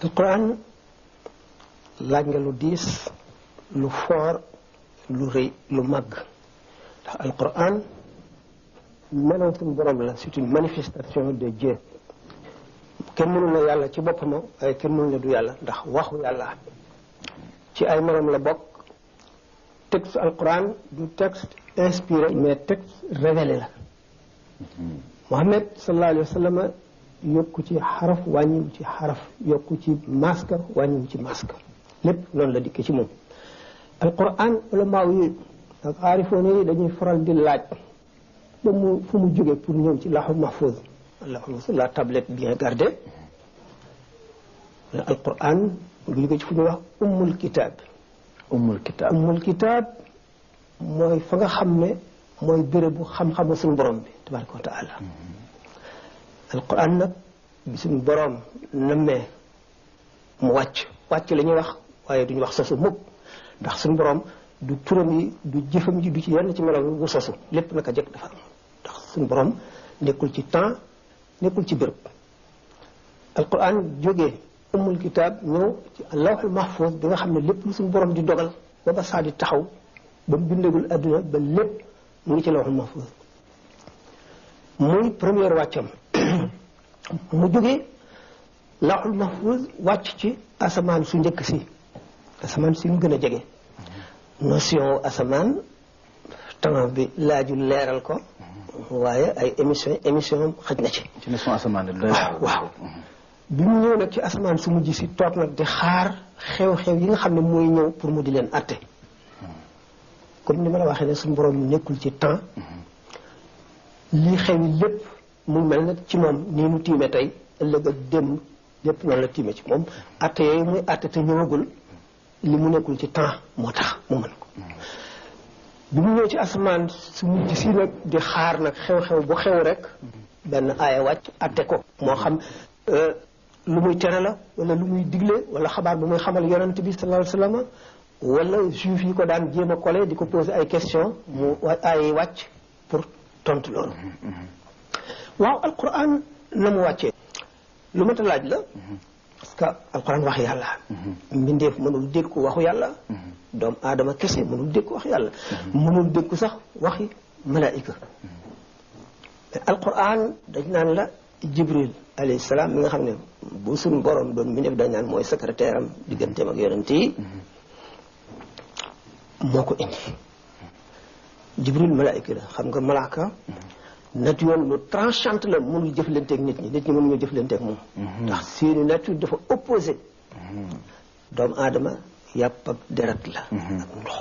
alquran laaj nga lu diis lu foor lu rëy lu màgg ndax alquran melaw suñu borom la c'est une manifestation de Dieu kenn mënul na yàlla ci boppam waaye kenn mënul na du yàlla ndax waxu yàlla ci ay melam la bokk. texte alquran du texte inspiré mais texte révélé la Muhammad sallallahu alayhi wa sallam yokku ci xaraf wàññiwu ci xaraf yokku ci maska wàññiwu ci maska lépp loolu la dikkee ci moom alquran ulama yi ak aarifoon yi dañuy faral di laaj ba mu fu mu jógee pour ñëw ci lawhul mahfuz la tablette bien gardée alquran bu jógee ci fu ñuy wax ummul kitab ummul kitaab mooy fa nga xam ne mooy bérébu xam-xamu suñu borom bi tabaraka wa taala alquran nag bi suñu borom nammee mu wàcc la ñuy wax waaye duñu wax sosu mukk ndax suñu borom du turam yi du jëfam ji du ci yenn ci meloom bu sosu lépp naka jëkk dafa am ndax suñu borom nekkul ci temps nekkul ci béréb alquran jógee ummul kitaab ñëw ci lawhul mahfuz bi nga xam ne lépp lu suñu borom di dogal ba saa di taxaw ba mu bindagul adduna ba lépp mu ngi ci lawhul mahfuz muy première wàccam mu jógee lawhul mahfuz wàcc ci asamaan su njëkk si asamaan si mu gën a jege notion asamaan temps bi laajul leeral ko waaye ay émission xaj na ci notion asamaan waaw bi mu ñëw nag ci asamaan su mujj si toog nag di xaar xew-xew yi nga xam ne mooy ñëw pour mu di leen atte comme ni ma la waxee ne suñu borom mu nekkul ci temps lii xew yi lépp mu mel na ci moom nii mu tiime tey ëllëg ak démb lépp noonu la tiime ci moom atte yooyu muy atte te ñëwagul li mu nekkul ci temps moo tax mu mën ko bi mu ñëw ci asamaan su mujj si nag di xaar nag xew-xew bu xew rek benn aaya wàcc atte ko moo xam lu muy tere la wala lu muy digle wala xabaar bu muy xamal yonent bi sallallahu alayhi wasallam wala juif yi ko daan jéem a collé di ko poser ay question mu ay wàcc pour tontu loolu waaw alquran na mu wàccee lu mat a laaj la parce que alquran wax yàlla mbindeef mënul dégg waxu yàlla doomu aadama kese mënul dégg waxu yàlla mënul dégg sax waxi malaayika mais alquran dañ naan la Jibril alayhi salaam mi nga xam ne bu suñu borom doon mbindeef dañ naan mooy secrétaire am digganteem ak yonent yi moo ko indi Jibril malaayika la xam nga malaaka nature lu tranchante la mënul jëflanteeg nit ñi mënuñu jëflanteeg moom ndax seeni nature dafa opposé doomu aadama yàpp ak deret la ak ndox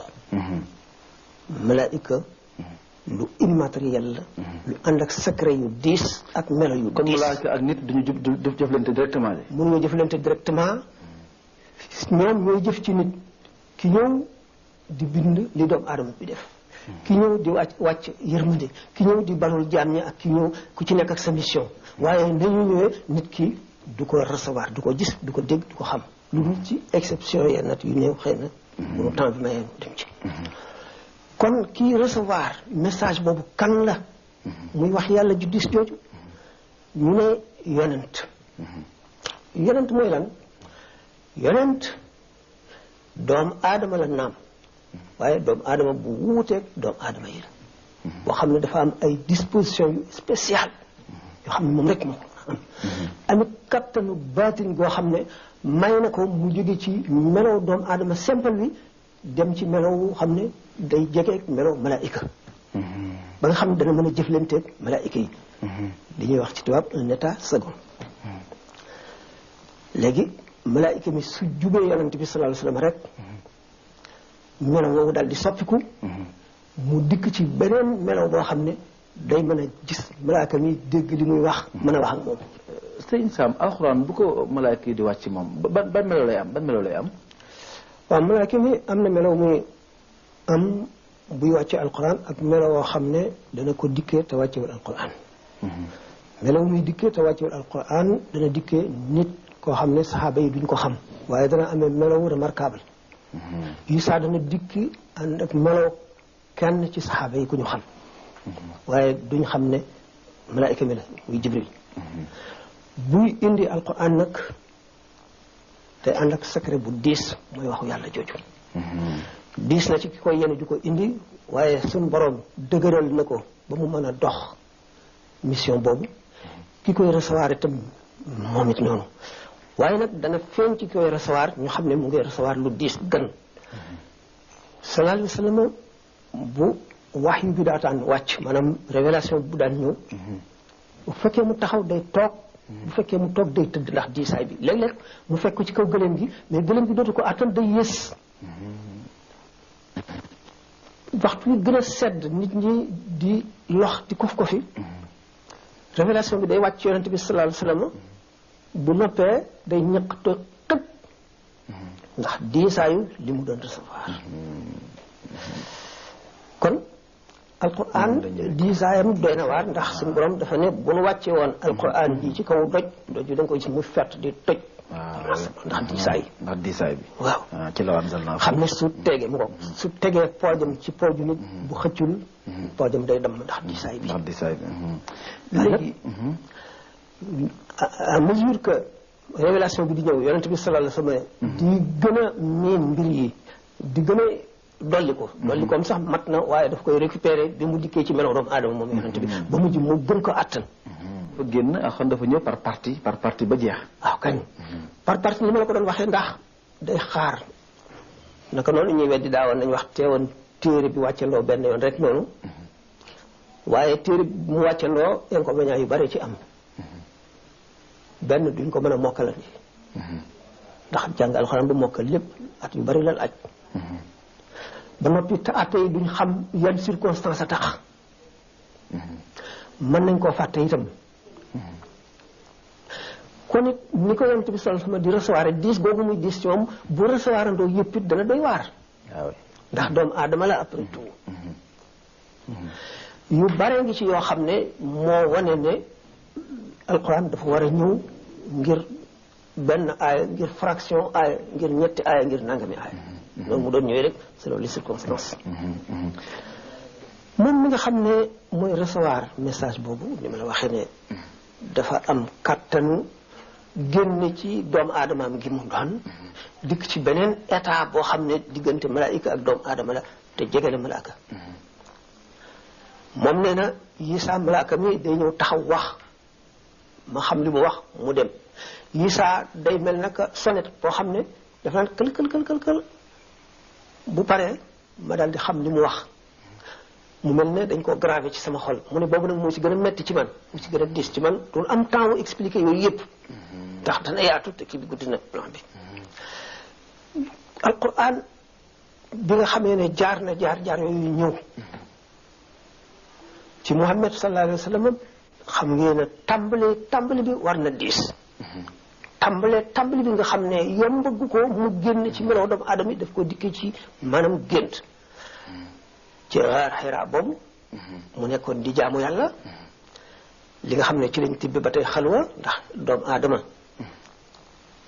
malaayika lu immatériel la lu ànd ak secret yu diis ak melo yu diis kon malaaka ak nit duñu jëflante directement de mënuñoo jëflante directement ñoom ñooy jëf ci nit ki ñëw di bind li doomu aadama bi def ki ñëw di wàcc yërmande ki ñëw di balul jaam ñi ak ki ñëw ku ci nekk ak sa mission waaye nañu ñëwee nit ki du ko recevoir du ko gis du ko dégg du ko xam lu dul ci exception yenn nat yu néew xëy na bu temps bi mayee dem ci kon kii recevoir message boobu kan la muy wax yàlla ju dis jooju ñu ne yonent mooy lan yonent doomu aadama la naam waaye doomu aadama bu wuuteeg doomu aadama yi la boo xam ne dafa am ay disposition yu spécial yoo xam ne moom rek moo ko am amit kattanu baatin goo xam ne may na ko mu jóge ci melow doomu aadama simple bi dem ci melow xam ne day jegeeg melow malaayika ba nga xam ne dana mën a jëflanteeg malaayika yi li ñuy wax ci tubaab un état second léegi malaayika mi su jubee yonent bi sallallahu alayhi wasallam rek melaw woowu daal di soppiku mu dikk ci beneen melaw boo xam ne day mën a gis malaaka mi dégg li muy wax mën a wax ak moom sëñ Sam alxuraan bu ko malaaka yi di wàcc moom ban melaw lay am waaw malaaka mi am na melaw muy am buy wàcce alquran ak melaw woo xam ne dana ko dikkee te wàccewul alquran melaw muy dikkee te wàccewul alquran dana dikkee nit koo xam ne saxaaba yi duñ ko xam waaye dana amee melaw remarquable Isaa dana dikki ànd ak melaw kenn ci saxaaba yi ku ñu xam waaye duñ xam ne malaayika mi la muy Jibril buy indi alquran nag te ànd ak secret bu diis mooy waxu yàlla jooju diis na ci ki koy yenu di ko indi waaye suñ borom dëgëral na ko ba mu mën a dox mission boobu ki koy recevoir itam moom it noonu waaye nag dana feeñ ci ki koy recevoir ñu xam ne mu ngi recevoir lu diis gan sallallahu alayhi wa sallam bu wax yu bi daataan wàcc maanaam révélation bu daan ñëw bu fekkee mu taxaw day toog bu fekkee mu toog day tëdd ndax diisaay bi léeg-léeg mu fekk ko ci kaw gëléem gi mais gëléem gi dootu ko attan day yées waxtu wi gën a sedd nit ñi di lox di kof kofi révélation bi day wàcc ci yonente bi sallallahu alayhi wasallam bu noppee day ñaq te xëpp ndax diisaayu li mu doon recevoir kon alquran diisaayam doy na waar ndax suñu borom dafa ne bu nu wàccee woon alquran ji ci kaw doj doj bi da nga koy gis mu fett di toj ndax diisaay bi waaw ci la war xam ne su tegee mu ko su tegee poojam ci pooju nit bu xëccul poojam day damm ndax diisaay bi léegi à mesure que révélation bi di ñëw yonente bi sallallahu alayhi wasallam di gën a miin mbir yi di gën a dolli koom sax mat na waaye daf koy récupérer bi mu dikkee ci melaw doomu aadama moom yonente bi ba mujj mu gën ko attan dafa génn xam dafa ñëw par partie ba jeex waaw kañ par partie li ma la ko doon waxee ndax day xaar naka noonu ñuy weddi daawoon nañ wax teewoon téere bi wàccandoo benn yoon rek noonu waaye téere bi mu wàccandoo inconvénients yu bari ci am benn duñ ko mën a mokkalal ndax jàng alxuraan bu mokkal lépp at yu bari lan aj ba noppi te atte yi duñ xam yan circonstance a tax mën nañ koo fàtte itam kon it ni ko yonent bi sallallahu alayhi wasallam di recevoir diis googu muy diis ci moom bu recevoir andoo yëpp it dana doy waar ndax doomu aadama la après tout yu bare ngi ci yoo xam ne moo wane ne alquran dafa war a ñëw ngir benn aaya ngir fraction aaya ngir ñetti aaya ngir nangami aaya loolu mu doon ñëwee rek selon les circonstances moom mi nga xam ne mooy recevoir message boobu ni ma la waxee ne dafa am kattanu génn ci doomu aadamaam gi mu doon dikk ci beneen état boo xam ne diggante malaayika ak doomu aadama la te jege na malaaka moom nee na Yisaa malaaka mi day ñëw taxaw wax ma xam li mu wax mu dem Yisaa day mel naka sonnette boo xam ne dafa naan kël bu paree ma daal di xam li mu wax mu mel ne dañ koo gravé ci sama xol mu ne boobu nag moo ci gën a metti ci man moo ci gën a diis ci man doon am temps wu expliqué yooyu yëpp ndax dana yaatu te kii bi guddi na plan bi alquran bi nga xamee ne jaar yooyu ñëw ci Muhammad sallallahu alayhi wa sallam xam ngeen ne tàmbali bi war na diis tàmbali bi nga xam ne yombagu ko mu génn ci melaw doomu aadama yi daf ko dikkee ci maanaam gént ci Xiraa boobu mu nekkoon di jaamu yàlla li nga xam ne ci lañ tibbi ba tey xalwa ndax doomu aadama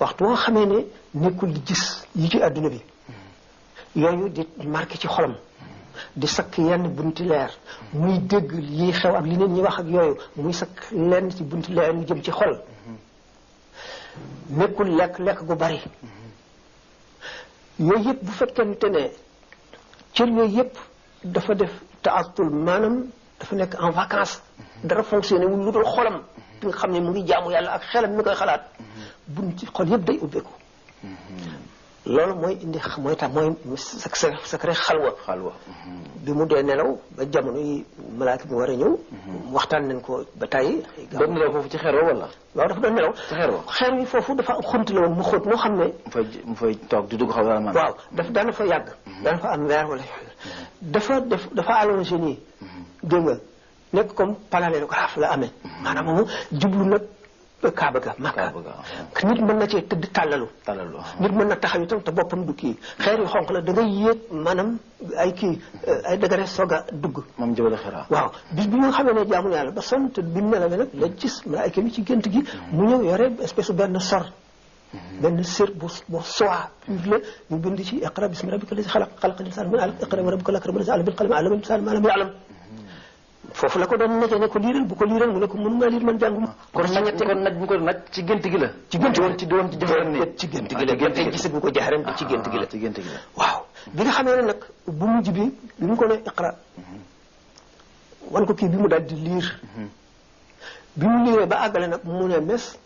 waxtu woo xamee ne nekkul di gis yi ci àdduna bi yooyu di marqué ci xolam di sakk yenn bunti leer muy dégg yi xew ak li nit ñi wax ak yooyu muy sakk lenn ci bunti leer yu jëm ci xol nekkul lekk gu bari yooyu yëpp bu fekkente ne cër yooyu yëpp dafa def taatul maanaam dafa nekk en vacances dara fonctionné wul lu dul xolam bi nga xam ne mu ngi jaamu yàlla ak xelam mi koy xalaat bunti xol yëpp day ubbeeku loolu mooy indi mooy tax mooy secret xalwa bi mu dee nelaw ba jamono yi malaaka bi war a ñëw waxtaan nañ ko ba tàyyi doon nelaw foofu ci xeer wa wala waaw dafa doon nelaw ci xeer wa xeer wi foofu dafa xunt la woon mu xóot moo xam ne mu fay toog di dugg xaw a man waaw daana fa yàgg daana fa am weer wala dafa allongé nii dégg nga nekk comme parallélographie la amee maanaam moomu jublu nag Kaaba ga Makka nit mën na cee tëdd tàllalu nit mën na taxaw itam te boppam du kii xeer yu xonq la da ngay yéeg maanaam ay dëgëre soog a dugg moom jëbal Xiraa waaw bis bi nga xamee ne jaamu yàlla ba sonn te bi mu nelawee nag la gis malaayka mi ci gént gi mu ñëw yore espèce benn sor benn sër bu soie pur la ñu bind ci iqra bismi rabbika allazi xalaq xalaqal insaana min alaq iqra wa rabbuka al akram allazi allama bil qalami allama al insaana ma lam ya'lam foofu la ko doon nekkee ne ko liiral bu ko liiral mu ne ko mën ngaa liir man jànguma. kon naj bu ko naj ci gént gi la. ci gént woon ci doon ci jëfandikoo nii. ci gént gi la gént gi gis bu ko jaxaram ci gént gi la. ci gént gi la waaw. bi nga xamee ne nag bu mujj bi mu ko ne iqra wan ko kii bi mu daal di liir. bi mu liiree ba àggale nag mu ne mes.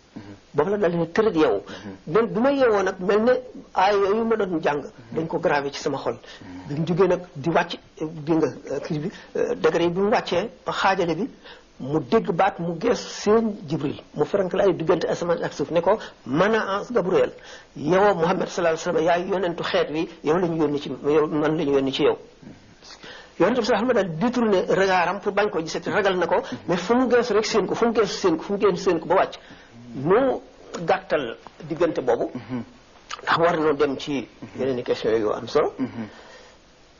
boobu la daal di ne tërët yow. mais bi ma yeewoo nag mel ne aay yooyu ma doon jàng. dañ ko gravé ci sama xol. bi mu jógee nag di wàcc di nga kii bi degré yi bi mu wàccee ba xaajale bi mu dégg baat mu gees seen Jibril mu ferank la ay diggante asamaan ak suuf ne ko man a Gabriel yow Muhammad sallallahu alayhi wa sallam yaay yonentu xeet wi yow la ñu yónni ci yow man la ñu yónni ci yow. yonent bi sax ma daal détourné regardam pour bañ ko gisati ragal na ko mais fu mu geesu rek seen ko fu mu geesu seen ko fu mu geesu seen ko ba wàcc nu gàttal diggante boobu ndax war nañoo dem ci yeneen i question yu am solo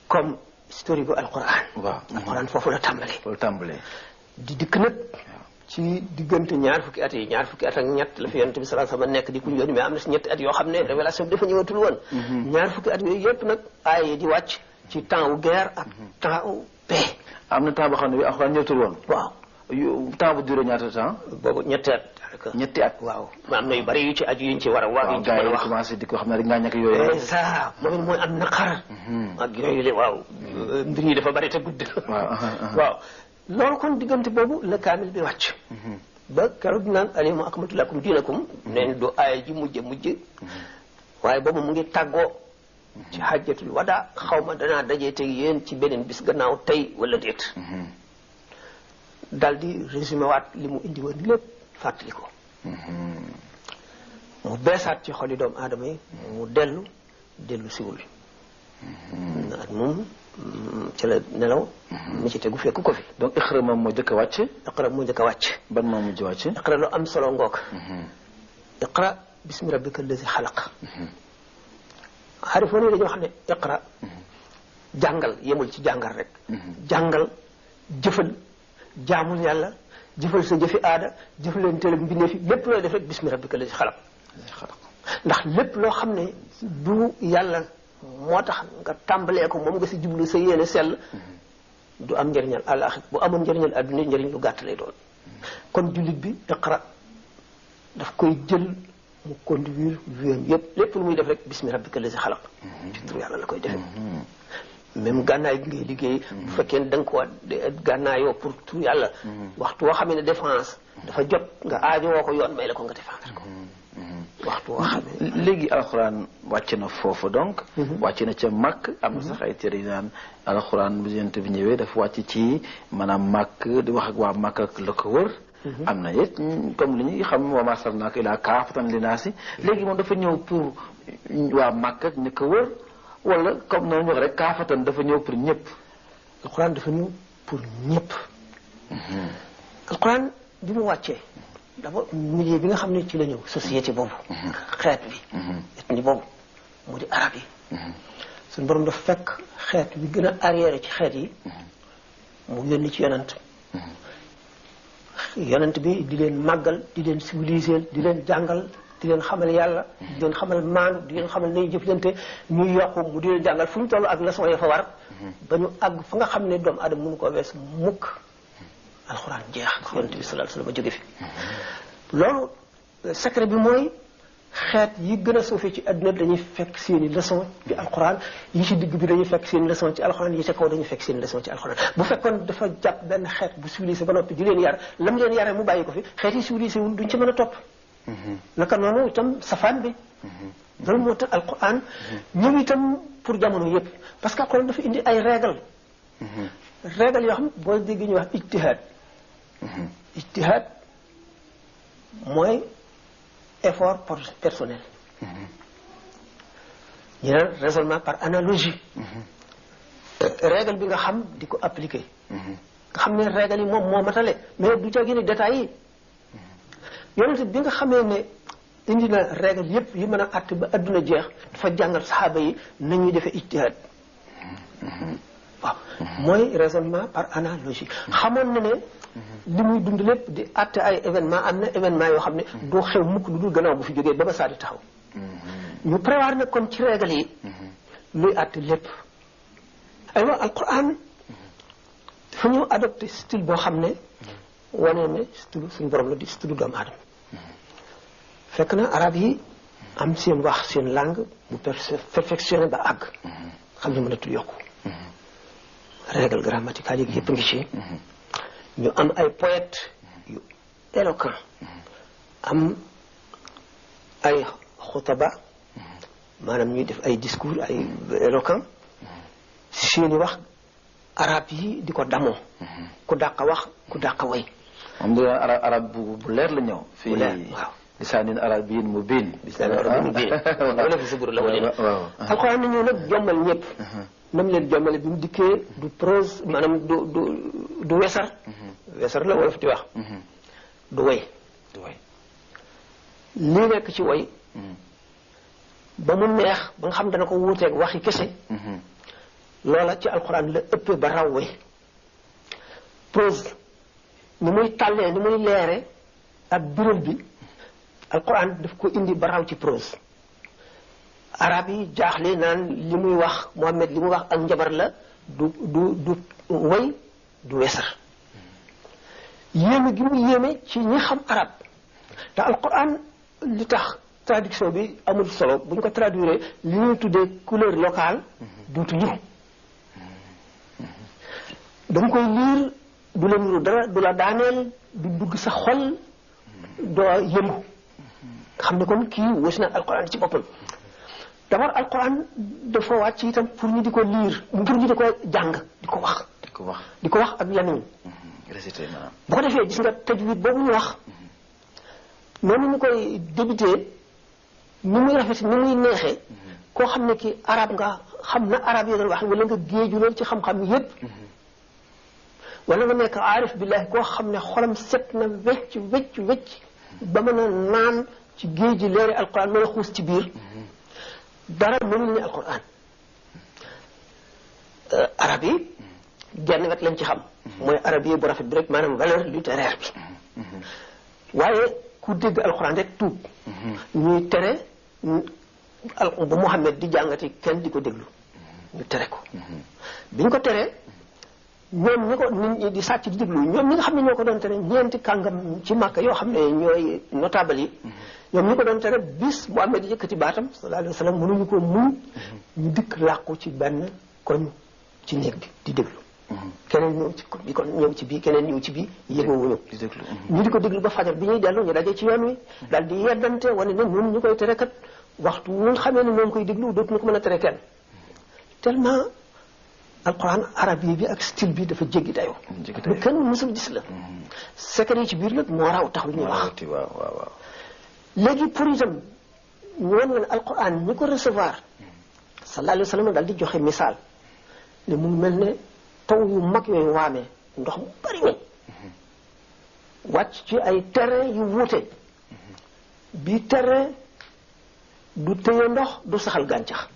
comme historique bu alquran. waaw alquran foofu la tàmbalee. foofu la tàmbalee. di dikk nag ci diggante ñaar fukki at ak ñett la fi yonent bi sallallahu alayhi wasallam nekk di ku ñu yónni mais am na si ñetti at yoo xam ne révélation bi dafa ñëwatul woon. ñaar fukki at yooyu yëpp nag aay di wàcc ci temps wu guerre ak temps wu paix. am na temps boo xam ne bi alxuraan ñëwatul woon. waaw temps bu duré ñaata temps. boobu ñetti at. ñetti at waaw. am na yu bari yu ci aju yuñ ci war a wax. yuñ ci war a wax commencé di ko xam ne rek ngaa ñàkk yooyu. ça moom it mooy am naqar. ak yooyu la waaw. mbir yi dafa bari te gudd. waaw loolu kon diggante boobu la kaamil bi wàcc. ba keroog naan alyawma akmaltu lakum diinakum. nee du aaya ji mujj. waaye boobu mu ngi tàggoo. ci hajjatul wada xaw ma danaa dajee teg yéen ci beneen bis gannaaw tey wala déet. daal di résumé waat li mu indi woon lépp fàttali ko. mu beesaat ci xoli doomu aadama yi mu dellu siwul. ak moom ci la nelaw. mi ci tegu fekk ko fi. donc iqra moom moo njëkk a wàcc. iqra moo njëkk a wàcc. ban moom mujj wàcc. iqra lu am solo ngoog. iqra bismi rabbika allazi xalaq. xarifoon yi dañoo xam ne iqra jàngal yemul ci jàngal rek. jàngal jëfal jaamul yàlla jëfal sa jëfi aada jëfal leen teel mbindeef yi lépp looy def rek bismi rabbika allazi xalaq. ndax lépp loo xam ne du yàlla moo tax nga tàmbalee ko moom nga si jublu sa yéene sell du am njëriñal àllaaxira bu amoon njëriñal adduna njëriñ lu gàtt lay doon. kon jullit bi iqra daf koy jël mu conduire wéem yëpp lépp lu muy def rek bismi rabbika allazi xalaq. ci tur yàlla la koy defee. même gànnaay bi ngay liggéey. bu fekkee ne da nga ko gànnaayoo pour tur yàlla. waxtu woo xam ne défense dafa jot nga aajo woo ko yoon may la ko nga défendre ko. waxtu woo xam ne léegi alxuraan wàcc na foofu donc. wàcc na ca Makk am na sax ay téere yu naan alxuraan bu Yonent bi ñëwee dafa wàcc ci maanaam Makk di wax ak waa Makk ak la ko wër. am na it comme li ñuy xam wa maa arsalnaaka illaa kaafatan linnaasi léegi moom dafa ñëw pour waa Makk ak ñi ko wër wala comme noonu ñu wax rek kaafatan dafa ñëw pour ñëpp. alxuraan dafa ñëw pour ñëpp. alxuraan bi mu wàccee. dafa milieu bi nga xam ne ci la ñëw société boobu. xeet bi. ethnie boobu mu di arab yi. suñu borom dafa fekk xeet bi gën a arrière ci xeet yi. mu yónni ci yonent. yonent bi di leen màggal di leen civiliser di leen jàngal di leen xamal yàlla. di leen xamal maanu di leen xamal nay jëflante ñuy yokku mu di leen jàngal fu ñu toll ak leçon ya fa war. ba ñu àgg fa nga xam ne doomu aadama mënu ko wees mukk. alxuraan jeex yonent bi sallallahu alayhi wasallam jóge fi. loolu secret bi mooy xeet yi gën a suufee ci àdduna dañuy fekk seeni leçon ci alxuraan yi ci digg bi dañuy fekk seeni leçon ci alxuraan yi ci kaw dañuy fekk seeni leçon ci alxuraan bu fekkoon dafa jàpp benn xeet bu civilisé ba noppi di leen yar lam leen yaree mu bàyyi ko fi xeet yi civilisé wul duñ ci mën a topp. naka noonu itam safaan bi. loolu moo tax alxuraan ñëw itam pour jamono yëpp parce que alxuraan dafa indi ay règle yoo xam boo déggee ñuy wax ijtihaad. ijtihaad mooy effort personnel. ñu naan raisonnement par analogie. règle bi nga xam di ko appliquer. nga xam ne règle yi moom moo matale mais du ca génne détails yi. yonent bi nga xamee ne indi na règle yépp yi mën a àtt ba adduna jeex dafa jàngal saxaaba yi nañuy defee ijtihaad. waaw mooy raisonnement par analogie xamoon na ne. li muy dund lépp di àtte ay événement am na événement yoo xam ne doo xew mukk lu dul gannaaw bu fi jógee ba ba saa di taxaw. ñu prévoir nag kon ci règle yi luy àtte lépp aywa alquran fu ñu adopté style boo xam ne wane ne style suñu borom la di style doomu aadama fekk na arab yi am seen wax seen langue bu perfectionné ba àgg xam ne mënatul yokku règle grammaticale yi yëpp ngi ci ñu am ay poète yu éloquent am ay xutaba maanaam ñuy def ay discours ay éloquent seeni wax arab yi di ko damoo ku dàq wax ku dàq way moom di arab bu leer la ñëw fii waaw lisaanin arabiyyin mubiin wala fi subur la wala alxuraan na ñëw nag jommal ñëpp nam leen jommale bi mu dikkee du prose maanaam du wesar wesar la wolof di wax du way lii nekk ci way ba mu neex ba nga xam dana ko wuuteeg waxi kese loola ci alxuraan la ëppee ba raw way prose ni muy tàllee ni muy leere ak biral bi alxuraan daf ko indi ba raw ci prose arab yi jaaxle naan li muy wax Muhammad li muy wax ak njabar la du way du wesar yéeme gi mu yéeme ci ñi xam arab te alquran li tax traduction bi amul solo bu ñu ko traduire li ñuy tuddee couleur locale duutu ñëw danga koy liir du la niru dara du la daaneel du dugg sa xol doo yëngu xam ne kon kii wës na alquran ci boppam d'abord alquran dafa wàcc itam pour ñu di ko liir ngir ñu di ko jàng di ko wax ak lamiñ bu ko defee gis nga tajwid boobu ñu wax noonu ñu koy débuté ni muy rafet ni muy neexee koo xam ne ki arab nga xam na arab yi doon wax wala nga géeju loolu ci xam-xam yépp wala nga nekk aarif billahi koo xam ne xolam set na wecc ba mën a naan ci géej ji leeri alquran mën a xuus ci biir dara mënul ni alquran arab yi genn wet lañ ci xam mooy arab yi bu rafet bi rek maanaam valeur littéraire bi waaye ku dégg alquran rek tuub ñuy tere bu Muhammad di jàngati kenn di ko déglu ñu tere ko bi ñu ko teree ñoom ñi ko nit ñi di sàcc di déglu ñoom ñi nga xam ne ñoo ko doon tere ñeenti kàngam ci Màkka yoo xam ne ñooy notable yi ñoom ñi ko doon tere bis Muhammad di yëkkati baatam sallallahu alayhi wa sallam mënuñu ko muñ ñu dikk làqu ci benn koñ ci néeg bi di déglu keneen ñëw ci bi kon ñëw ci bii keneen ñëw ci bii yëgoowuñu ñu di ko déglu ba fajar bi ñuy dellu ñu daje ci yoon wi daal di yeddante wane ne ñun ñu koy tere kat waxtu wu nga xamee ne ñoo ngi koy déglu dootuñu ko mën a tere kenn tellement alquran arabe bi ak style bi dafa jéggi dayoo lu kenn mësul gis la secret yi ci biir nag moo raw tax lu ñuy wax léegi pour itam ñu wan leen alquran ñi ko recevoir sallallahu alayhi wa sallam daal di joxe misaal ne mu mel ne taw yu mag yooyu waamee ndox mu bari mi wàcc ci ay terrain yu wuute bi terrain du téye ndox du saxal gàncax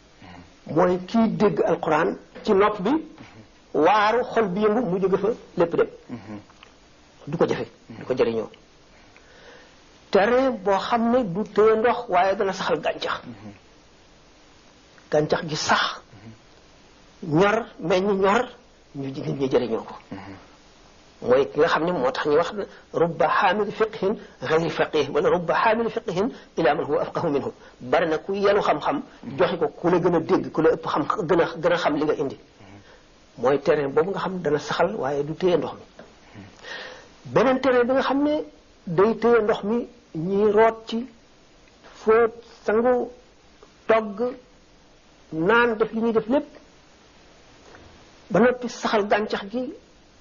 mooy kii dégg alquran ci nopp bi waaru xol bi yëngu mu jóge fa lépp dem du ko jafe du ko jëriñoo terrain boo xam ne du téye ndox waaye dana saxal gàncax gi sax ñor meññ ñor ñu jigéen ñi jëriñoo ko mooy ki nga xam ne moo tax ñu wax rubba xaamil fiqhin gayri faqih wala rubba xaamil fiqhin ila man huwa afqahu minhu bari na ku yenu xam-xam joxe ko ku la gën a dégg ku la ëpp xam gën a xam li nga indi mooy terrain boobu nga xam ne dana saxal waaye du téye ndox mi beneen terrain bi nga xam ne day téye ndox mi ñiy root ci fóot sangu togg naan def li ñuy def lépp ba noppi saxal gàncax gi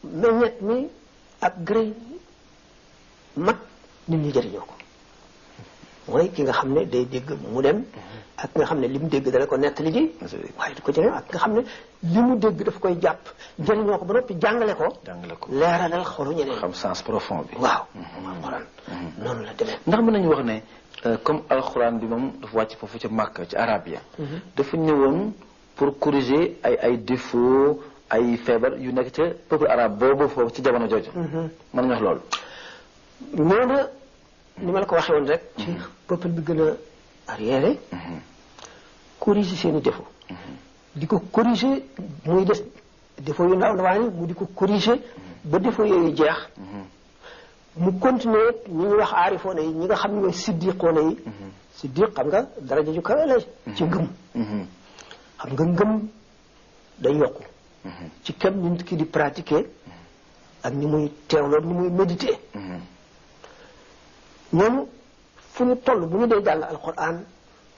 meññet mi ak grain mat nit ñi jëriñoo ko mooy ki nga xam ne day dégg mu dem ak nga xam ne li mu dégg dana ko nettali ji waaye du ko jëriñoo ak nga xam ne li mu dégg daf koy jàpp jëriñoo ko ba noppi jàngale ko leeralal xolu ñeneen xam sens profond bi waaw alxuraan noonu la demee ndax mën nañu wax ne comme alxuraan bi moom dafa wàcc foofu ca Màkka ci arabia dafa ñëwoon pour corriger ay défauts ay feebar yu nekk ca peuple arabe boobu foofu ci jamono jooju mën nga wax loolu ñoo na ni ma la ko waxee woon rek ci peuple bi gën a arriéré corriger seen i défaut di ko corriger muy des défaut yu ndaw ndawaan yi mu di ko corriger ba défaut yooyu jeex mu continuer ñi ñuy wax aarifoona yi ñi nga xam ne mooy siddiqoona yi siddiq xam nga daraja ju kawe la ci ngëm xam nga ngëm day yokku ci kem ni nit ki di pratiquer ak ni muy teewloo ni muy méditer ñoom fu ñu toll bu ñu dee jàng alquran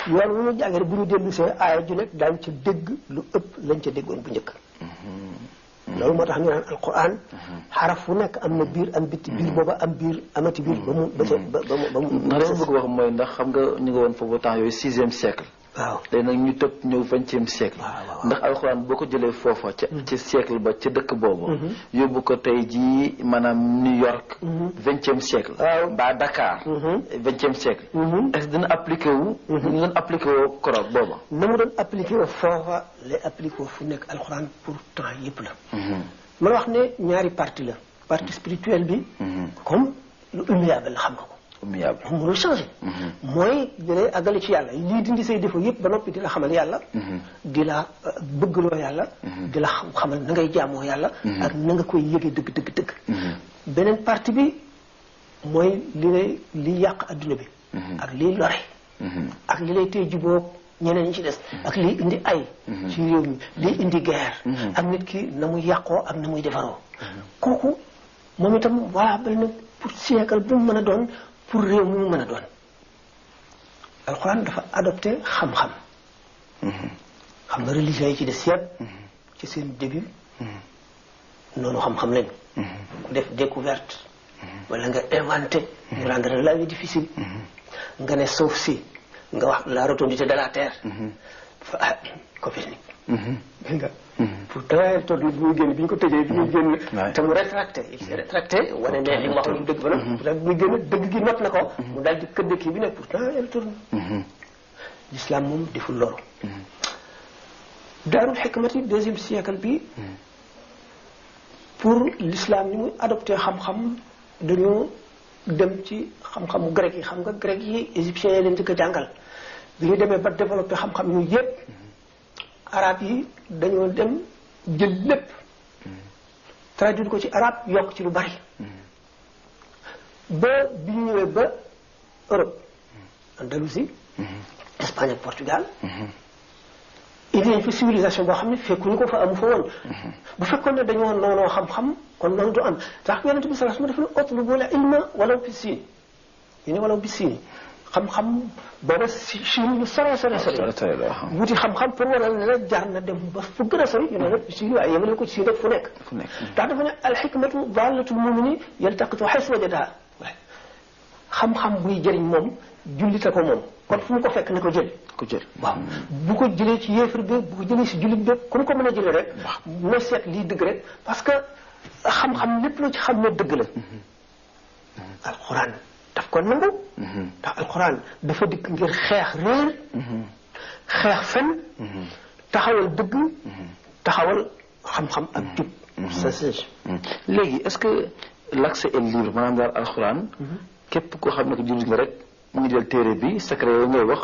yoon wu ñu jàngee bu ñu dellu see aaya ju nekk daañu ca dégg lu ëpp lañ ca déggoon bu njëkk loolu moo tax ñu naan alquran xaraf fu nekk am na biir am bitti biir booba am biir amati biir ba mu ndax dama bëgg wax mooy ndax xam nga ñu ngi woon foofu temps yooyu 6e siècle waaw léegi nag ñu tëb ñëw 20e siècle ndax alxuraan boo ko jëlee foofa ca ci siècle ba ca dëkk boobu yóbbu ko tey jii maanaam New York 20e siècle mbaa Dakar 20e siècle est-ce que dina appliqué wu ñu doon appliqué woo koroog booba na mu doon appliqué woo foofa lay appliqué woo fu nekk alxuraan pour temps yëpp la ma wax ne ñaari partie la partie spirituelle bi comme lu humiliable la xam nga ko humiliable mënul changé mooy di lay àggale ci yàlla lii dindi say défaut yëpp ba noppi di la xamal yàlla di la bëggloo yàlla di la xamal na ngay jaamoo yàlla ak na nga koy yëgee dëgg beneen partie bi mooy li yàq adduna bi ak liy lore ak li lay tey jubóog ñeneen ñi ci des ak liy indi ay ci réew mi liy indi guerre ak nit ki na muy yàqoo ak na muy defaroo kooku moom itam valable na pour siècle bu mu mën a doon pour réew mi mu mën a doon alxuraan dafa adopté xam-xam xam nga religion yi ci des yëpp ci seen début noonu xam-xam lañu ku def découverte wala nga inventé ñu rendre la vie difficile nga ne suuf si nga wax la rotondité de la terre fa Copernic nga pourtant toog bi muy génn bi ñu ko tëjee bi muy génn te mu rétracté il s'est rétracté wane ne li mu wax lu dëgg ba nag pourtant bi muy génn dëgg gi not na ko mu daal di këdd kii bi ne pourtant elle tourne l'islam moom deful loolu daarul xikmati 2e siècle bi pour l'islam ni muy adopté xam-xam dañoo dem ci xam-xamu grec yi xam nga grec yi égyptiens yi leen di ko jàngal bi ñu demee ba développé xam-xam yooyu yëpp arab yi dañoo dem jël lépp traduire ko ci arab yokk ci lu bari ba bi ñu ñëwee ba Europe Andalousie Espagne ak Portugal indi nañ fi civilisation boo xam ne fekkuñu ko fa amu fa woon bu fekkoon ne dañoo noonoo xam-xam kon loolu du am tax yonente bi sallallahu alayhi wasallam dafa ne utlubul ilma walaw bi siin ñu ne walaw bi siin xam-xam booba Chine lu sore wuti xam-xam pour waral ne la jaar na dem ba fu gën a sori ñu ne nag Chine waaye yemale ko ci Chine rek fu nekk ndax dafa ne alxikmatu daalatul mumini yaltaqitu haysu wajadaha xam-xam buy jëriñ moom jullite ko moom kon fu mu ko fekk ne ko jël waaw bu ko jëlee ci yéefar bi bu ko jëlee si jullit bi ku mu ko mën a jëlee rek na seet lii dëgg rek parce que xam-xam lépp loo ci xam ne dëgg la alxuraan daf ko nangu ndax alxuraan dafa dikk ngir xeex réer xeex fen taxawal dëgg taxawal xam-xam ak jub léegi est-ce que l'accès est libre maanaam daal alxuraan képp koo xam ne ko jullit nga rek mu ngi jël téere bi secret yooyu ngay wax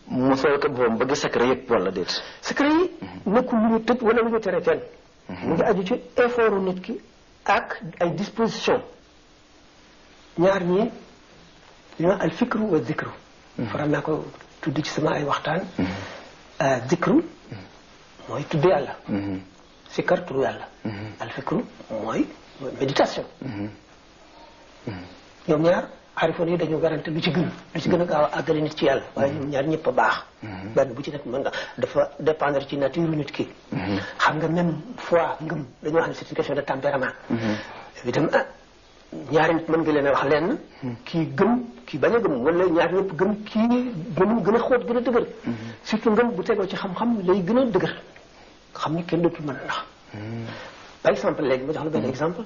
mu sooy ko boppam ba gis secret yëpp wala déet secret yi nekkul lu ñu tëj wala lu ñu tere kenn mu ngi aju ci effortu nit ki ak ay disposition ñaar ñii li ma al fikru wa zikru faral naa ko tudd ci sama ay waxtaan zikru mooy tudd yàlla sikkar tudd yàlla al fikru mooy méditation ñoom ñaar xarifoon yi dañoo garanté lu ci gën a gaaw a àggale nit ci yàlla waaye ñoom ñaar ñëpp a baax benn bu ci nekk mën nga dafa dépendre ci nature nit ki xam nga même foi ngëm dañoo wax ne c'est une question de tempérament itam ñaari nit mën nga leen a wax lenn kii gëm kii bañ a gëm wala ñaar ñëpp gëm kii gëmum gën a xóot gën a dëgër surtout ngëm bu tegoo ci xam-xam lay gën a dëgër xam ni kenn dootul mën a ndax par exemple léegi ma jox la benn exemple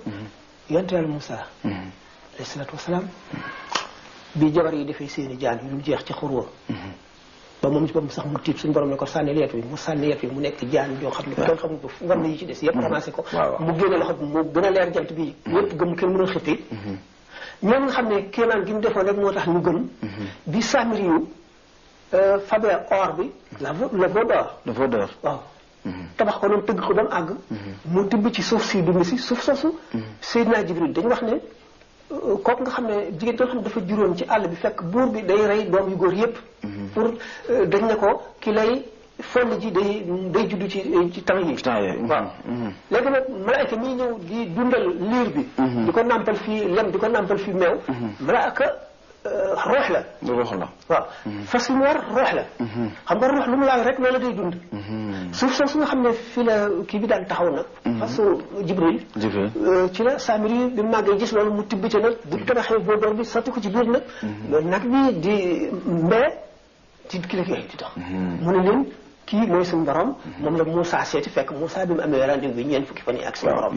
yonent Yàlla Moussa alayhi salaatu wasalaam bi jabar yi dafay seeni jaan yu dul jeex ci xurwa ba moom ci boppam sax mu tiit suñu borom ne ko sànni yeet wi mu sànni yeet wi mu nekk jaan yoo xam ne kenn xamul ko war na yi ci des yëpp ramassé ko mu génne loxo bi mu gën a leer jant bi yëpp gëm kenn mënul xippi ñoom nga xam ne kéemaan gi mu defoon rek moo tax ñu gëm bi Samiri yu fabee or bi le veau d'or waaw tabax ko noonu tëgg ko ba mu àgg mu tibb ci suuf si dund si suuf soosu Seydina Jibril dañu wax ne kooku nga xam ne jigéen nga xam ne dafa juróon ci àll bi fekk buur bi day rey doom yu góor yépp pour dañ ne ko ki lay fond ji day juddu ci temps yi waaw léegi nag malaayka mii ñëw di dundal liir bi di ko nàmpal fii lem di ko nàmpal fii meew malaayka roox la waaw fas mu war roox la xam nga roox lu mu laal rek loolu day dund suuf soosu nga xam ne fii la kii bi daan taxaw nag fasu Jibril ci la Samiri bi màggee gis loolu mu tibb ca nag bu tabaxee booboor bi sotti ko ci biir nag loolu nag bi di mbee ci kii la kii di tax mu ne leen kii mooy suñu borom moom la Moussa seeti fekk Moussa bi mu amee rendez-vous bi ñeent fukki fan yi ak suñu borom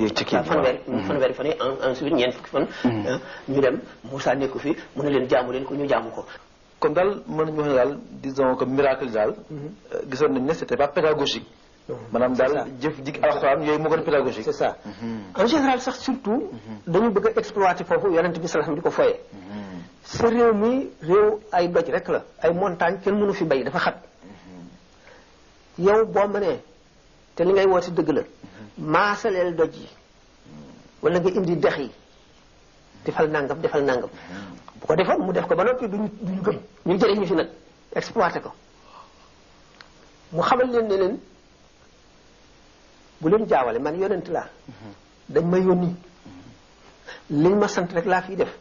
fanweeri fan yi ensuite ñeent fukki fan ñu dem Moussa nekku fi mu ne leen jaamu leen ko ñu jaamu ko kon daal mën nañu wax ne daal disons que miracle daal gisoon nañ ne c'était pas pédagogique maanaam daal jëf jig alxuraan yooyu moo gën pédagogique c'est ça en général sax surtout dañu bëgg a exploiter foofu yonent bi sallallahu alayhi wasallam di ko foyee sa réew mi réew ay doj rek la ay montagne kenn mënu fi bay dafa xat yow boo mënee te li ngay woote dëgg la maasaleel doj yi wala nga indi dex yi defal nangam bu ko defoon mu def ko ba noppi duñu gëm ñu jëriñ ñu fi nag exploité ko mu xamal leen ne leen bu leen jaawale man yonent laa dañ ma yónni liñ ma sant rek laa fiy def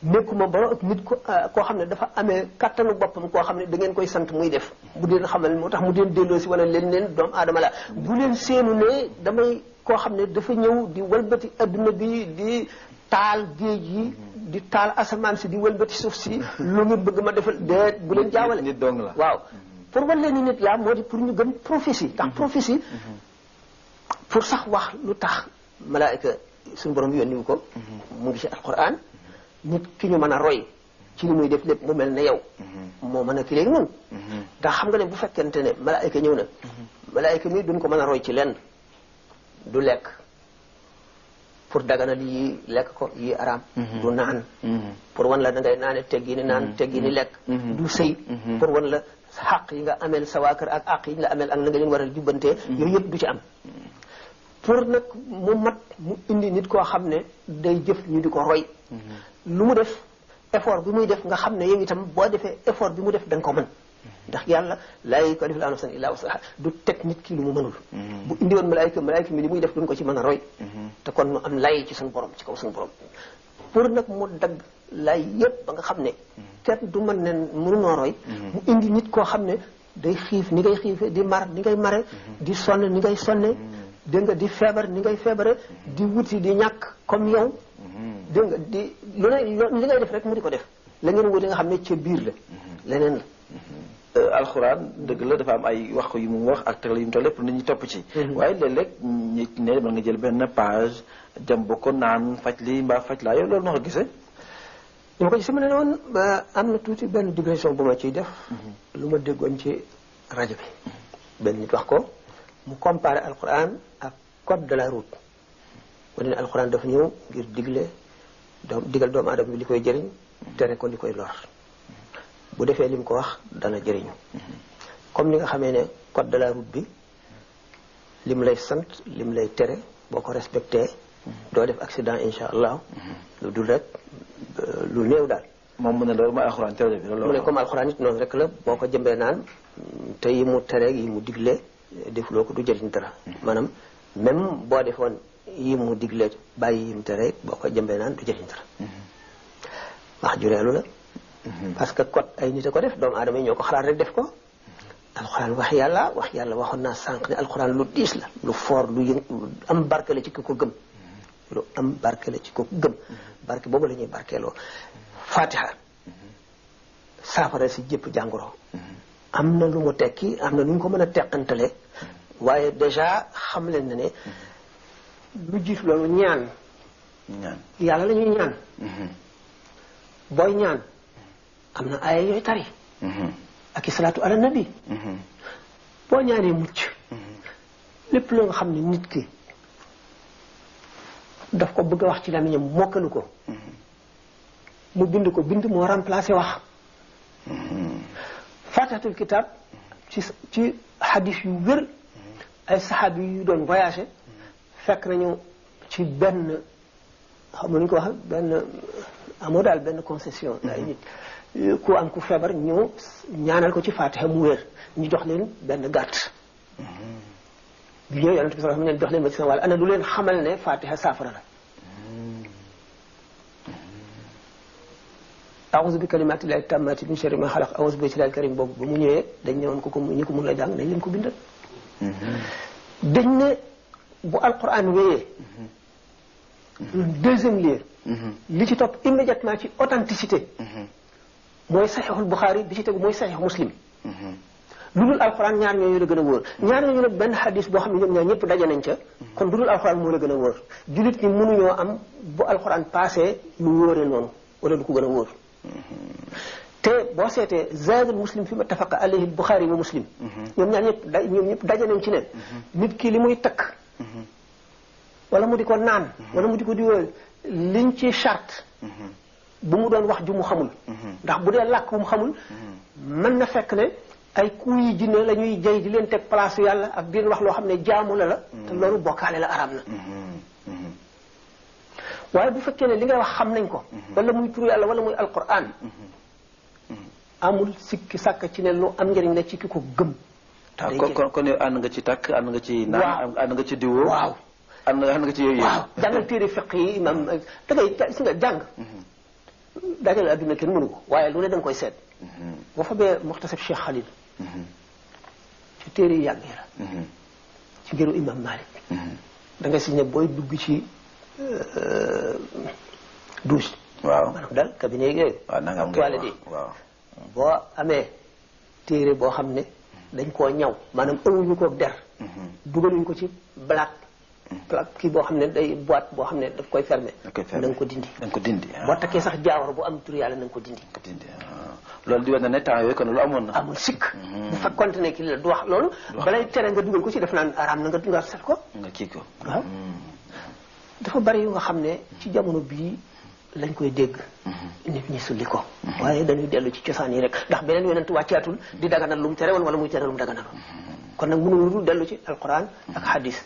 nekkuma borom ak nit koo xam ne dafa amee kattanu boppam koo xam ne da ngeen koy sant muy def bu deen xamal moo tax mu deen delloo si wala leen doomu aadama la bu leen seenu ne damay koo xam ne dafa ñëw di walbati adduna bi di taal géej yi di taal asamaan si di walbati suuf si lu ngeen bëgg ma defal déet bu leen jaawale nit dong la waaw pour wan leen ni nit laa moo di pour ñu gëm prophétie ndax prophétie pour sax wax lu tax malaayika suñu borom yónniwu ko mu ngi ci alquran nit ki ñu mën a roy ci li muy def lépp mu mel ne yow moo mën a ki léegi noonu ndax xam nga ne bu fekkente ne malaayika ñëw na malaayika mi duñ ko mën a roy ci lenn du lekk pour daganal yi lekk ko yi araam du naan pour wan la da ngay naane teggi ni naan teggi ni lekk du sëy pour wan la xaq yi nga ameel sa waa kër ak àq yi nga ameel ak na nga leen war a jubbantee yooyu yëpp du ci am pour nag mu mat mu indi nit koo xam ne day jëf ñu di ko roy lu mu def effort bi muy def nga xam ne yow itam boo defee effort bi mu def da nga ko mën ndax yàlla laa yukallifu llaahu nafsan illaa wus'ahaa du teg nit ki lu mu mënul bu indi woon malaayika mi li muy def duñ ko ci mën a roy te kon mu am lay ci suñu borom ci kaw suñu borom pour nag mu dagg lay yëpp ba nga xam ne kenn du mën ne mënunoo roy mu indi nit koo xam ne day xiif ni ngay xiife di mar ni ngay mare di sonn ni ngay sonne dégg nga di feebar ni ngay feebare di wuti di ñàkk comme yow dégg nga di lu ne li ngay def rek mu di ko def la ngeen wuti nga xam ne ca biir la leneen la alxuraan dëgg la dafa am ay wax yu mu wax ak tegle yu mu toll lépp nit ñi topp ci waaye léeg-léeg nit ne mën nga jël benn page dem ba ko naan faj lii mbaa faj laa yow loolu noo ko gisee dama ko gisee ma ne woon am na tuuti benn digression bu ma ciy def lu ma déggoon ci rajo bi benn nit wax ko mu comparé alxuraan ak code de la route wane ne alxuraan dafa ñëw ngir digal doomu aadama bi li koy jëriñ tere ko li koy lor bu defee lim ko wax dana jëriñu comme ni nga xamee ne code de la route bi lim lay sant lim lay tere boo ko respecté doo def accident insha allah lu dul rek lu néew daal moom mu ne loolu mooy alxuraan tere bi mu ne comme alxuraan it noonu rek la boo ko jëmbee naan te yi mu tere yi mu digle defuloo ko du jëriñ dara maanaam même boo defoon yi mu digle bàyyi yi mu tere boo ko jëmbee naan du jëriñ dara wax ju reelu la parce que code ay nit a ko def doomu aadama yi ñoo ko xalaat rek def ko alxuraan wax yàlla waxoon naa sànq ne alxuraan lu diis la lu fort lu yëng lu am barke la ci ki ko gëm lu am barke la ci ko gëm barke boobu la ñuy barkeeloo fatiha saafara si jëpp jàngoro am na lu mu tekki am na nu ñu ko mën a teqantale waaye déjà xam leen na ne lu jiif loolu ñaan yàlla la ñuy ñaan booy ñaan am na aaya yooyu tari ak i salaatu ala nabi boo ñaanee mucc lépp loo nga xam ne nit ki daf ko bëgg a wax ci làmmiñam mokkalu ko mu bind ko bind moo remplacé wax fatihatul kitab ci xadis yu wér ay saxaabi yu doon voyagé fekk nañu ci benn xam nga nu ñu ko wax benn amoo daal benn concession ay nit ku am ku feebar ñëw ñaanal ko ci Faatiha mu wér ñu jox leen benn gàtt bi ñëw yonent bi sallallahu alayhi wasallam jox leen ma ci sama wàll ana lu leen xamal ne Faatiha saafara la a'uuzu bi kalimaatillaahi taammaati min sharri maa xalaq a'uuzu bi llahil karim boobu ba mu ñëwee dañ ñëwoon ko ñi ko mun la jàng dañ leen ko bindal dañ ne bu alquran wéyee deuxième lieu li ci topp immédiatement ci authenticité mooy saxiixul Buxaari bi ci tegu mooy saxiix Muslim lu dul alxuraan ñaar ñooñu la gën a wóor ñaar ñooñu nag benn xadis boo xam ne ñoom ñaar ñëpp daje nañ ca kon lu dul alxuraan moo la gën a wóor jullit ñi mënuñoo am bu alxuraan passé lu wóoree noonu wala lu ko gën a wóor te boo seetee zaadul muslim fi ma tafaqa alayhi Buxaari wa Muslim ñoom ñëpp daje nañ ci ne nit ki li muy takk wala mu di ko naan wala mu di ko diwoo liñ ci charte bu mu doon wax ju mu xamul ndax bu dee làkk bu mu xamul mën na fekk ne ay kuy yi jinne la ñuy jay di leen teg place yàlla ak di leen wax loo xam ne jaamu la te loolu bokkaale la araam na waaye bu fekkee ne li ngay wax xam nañ ko wala muy turu yàlla wala muy alquran amul sikki sàkk ci ne lu am njëriñ la ci ki ko gëm kon yow ànd nga ci takk ànd nga ci naan ànd nga ci diwoo waaw ànd nga ci yooyu waaw jàngal téere fiq yi imam da ngay si nga jàng dajale adduna kenn mënu ko waaye lu ne da nga koy seet boo fa bee muxtasab Cheikh Khalil ci téere yi yàgg yi la ci ngëru imam Malik da nga si ne booy dugg ci douche waaw maanaam daal cabinet yooyu ak toilette yi waaw boo amee téere boo xam ne dañ koo ñaw maanaam ëwuñu ko der dugaluñu ko ci black kii boo xam ne day boîte boo xam ne daf koy fermer na nga ko dindi boo takkee sax jaawar bu am tur yàlla na nga ko dindi loolu di wane ne temps yooyu kon lu amoon na amul sikk bu fekkoonte ne kii la du wax loolu balay tere nga dugal ko ci def naan araam na nga set ko nga kii ko waaw dafa bari yu nga xam ne ci jamono bii lañ koy dégg nit ñi sulli ko waaye dañuy dellu ci cosaan yi rek ndax beneen yonent wàccaatul di daganal lu mu tere woon wala muy tere lu mu daganal kon nag mënu dul dellu ci alquran ak hadis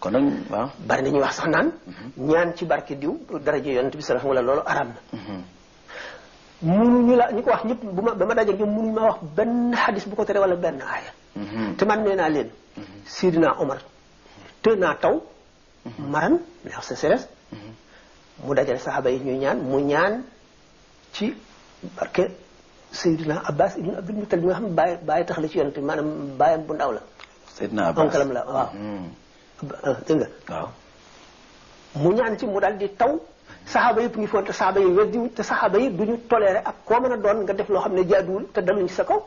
kon nag waaw bari nañuy wax sax naan ñaan ci barke diw daraje yonent bi sallallahu alayhi wa sallam loolu araam na mënuñu la ñu ko wax ñëpp ba ma dajeeg ñoom mënuñu ma wax benn hadis bu ko tere wala benn aaya te man nee naa leen Sidina Omar te naa taw maran neex sa seres mu dajale saxaaba yi ñuy ñaan mu ñaan ci barke Seydina Abbas ibn Abdul Muttalib bi nga xam ne bàyyi tax la ci yonent maanaam bàyyam bu ndaw la Seydina Abbas onkalam la waaw dégg nga waaw mu ñaan ci mu daal di taw saxaaba yëpp ngi foon te saxaaba yi weddi te saxaaba yi duñu toléré ak koo mën a doon nga def loo xam ne jaaduwul te daluñ ci sa kaw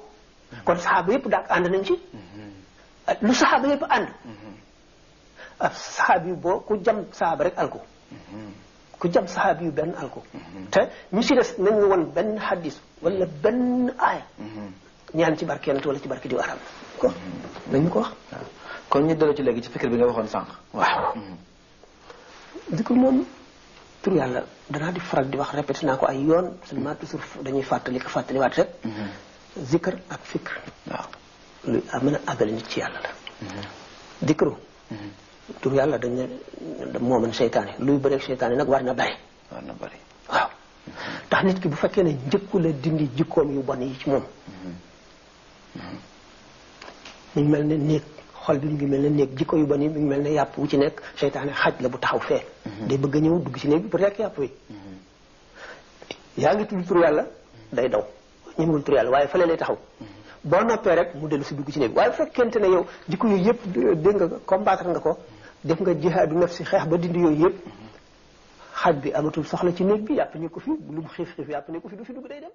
kon saxaaba yëpp daak ànd nañ ci lu saxaaba yëpp ànd ab saxaabi yu boo ku jam saxaaba rek alko ku jam saxaabi yu benn alko te ñu si des nañu woon benn xadis wala benn aaya ñaan ci barke yonent wala ci barke diw arab ko nañu ko wax kon ñu delloo ci léegi ci fikir bi nga waxoon sànq waaw dikul moom tur yàlla danaa di faral di wax répété naa ko ay yoon seulement toujours dañuy fàttaliwaat rek zikr ak fikr waaw lu mën a àggale nit ci yàlla la dikru tur yàlla dañ ne moo mën seytaane luy bëreeg seytaane nag war na bari waaw ndax nit ki bu fekkee ne njëkku la dindi jikkoom yu bon yi ci moom mu ngi mel ne néeg xol bi mu ngi mel ne néeg jikko yu bon yi mu ngi mel ne yàpp wu ci nekk seytaane xaj la bu taxaw fee day bëgg a ñëw dugg ci néeg bi pour lekk yàpp wi yaa ngi tudd tur yàlla day daw ñemewul tur yàlla waaye fële lay taxaw boo noppee rek mu dellu si dugg ci néeg bi waaye bu fekkente ne yow jikko yooyu yëpp dégg nga combattre nga ko def nga jihaadu nafsi xeex ba dindi yooyu yëpp xaj bi amatul soxla ci néeg bi yàpp ne ko fi lu mu xiif xiif yàpp ne ko fi du fi dugg day dem